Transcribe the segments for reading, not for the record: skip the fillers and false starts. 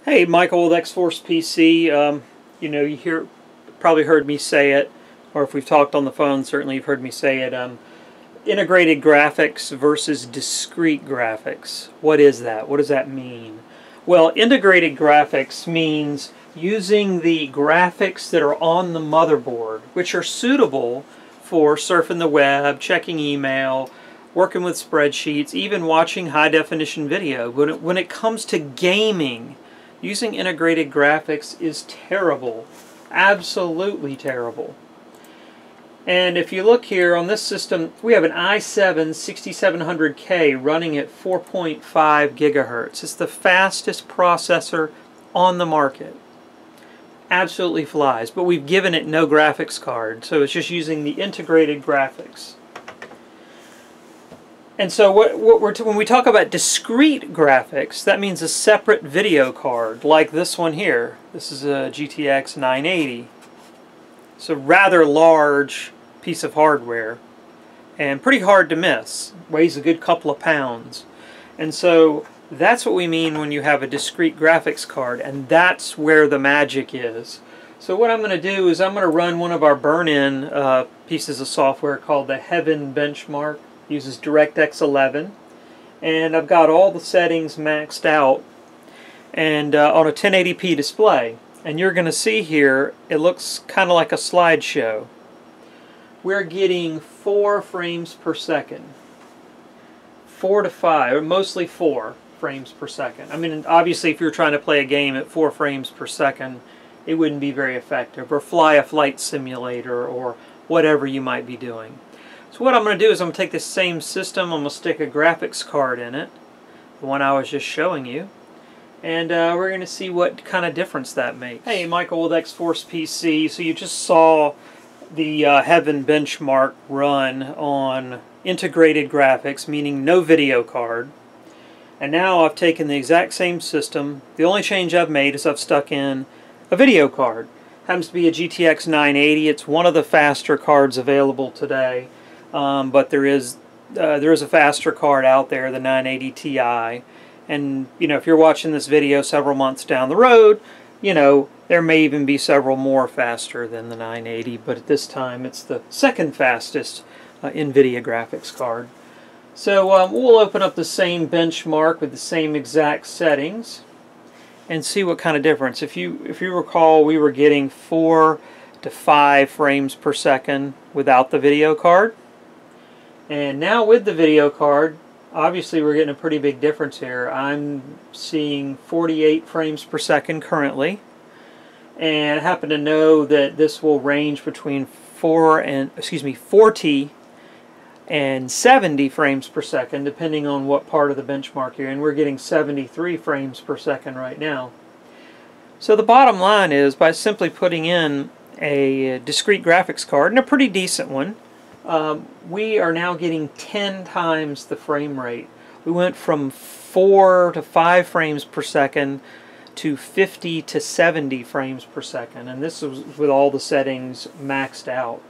Hey, Michael with X-Force PC. You probably heard me say it, or if we've talked on the phone, certainly you've heard me say it. Integrated graphics versus discrete graphics. What is that? What does that mean? Well, integrated graphics means using the graphics that are on the motherboard, which are suitable for surfing the web, checking email, working with spreadsheets, even watching high-definition video. When it comes to gaming, using integrated graphics is terrible. Absolutely terrible. And if you look here on this system, we have an i7 6700K running at 4.5 gigahertz. It's the fastest processor on the market. Absolutely flies, but we've given it no graphics card, so it's just using the integrated graphics. And so when we talk about discrete graphics, that means a separate video card, like this one here. This is a GTX 980. It's a rather large piece of hardware and pretty hard to miss. Weighs a good couple of pounds. And so that's what we mean when you have a discrete graphics card, and that's where the magic is. So what I'm going to do is I'm going to run one of our burn-in pieces of software called the Heaven Benchmark. Uses DirectX 11, and I've got all the settings maxed out and on a 1080p display. And you're going to see here, it looks kind of like a slideshow. We're getting 4 frames per second. 4 to 5, or mostly 4 frames per second. I mean, obviously if you're trying to play a game at 4 frames per second, it wouldn't be very effective. Or fly a flight simulator or whatever you might be doing. So what I'm going to do is I'm going to take this same system, I'm going to stick a graphics card in it, the one I was just showing you, and we're going to see what kind of difference that makes. Hey, Michael with X-Force PC. So you just saw the Heaven Benchmark run on integrated graphics, meaning no video card. And now I've taken the exact same system. The only change I've made is I've stuck in a video card. Happens to be a GTX 980. It's one of the faster cards available today. But there is a faster card out there, the 980 Ti, and if you're watching this video several months down the road, there may even be several more faster than the 980, but at this time it's the second fastest NVIDIA graphics card. So we'll open up the same benchmark with the same exact settings and see what kind of difference. If you recall, we were getting 4 to 5 frames per second without the video card. And now with the video card, obviously we're getting a pretty big difference here. I'm seeing 48 frames per second currently. And I happen to know that this will range between 40 and 70 frames per second, depending on what part of the benchmark you're in. We're getting 73 frames per second right now. So the bottom line is, by simply putting in a discrete graphics card, and a pretty decent one, we are now getting 10 times the frame rate. We went from 4 to 5 frames per second to 50 to 70 frames per second, and this is with all the settings maxed out.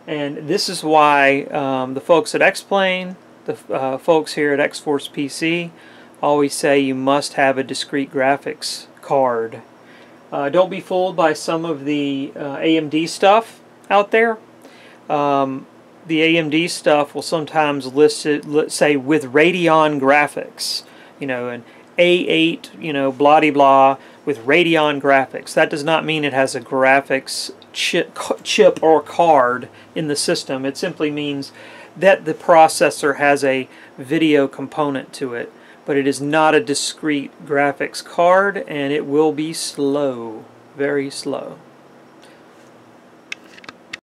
And this is why the folks at X-Plane, the folks here at X-Force PC, always say you must have a discrete graphics card. Don't be fooled by some of the AMD stuff out there. The AMD stuff will sometimes list it, let's say, with Radeon graphics, an A8, blah-de-blah, with Radeon graphics. That does not mean it has a graphics chip or card in the system. It simply means that the processor has a video component to it, but it is not a discrete graphics card, and it will be slow, very slow.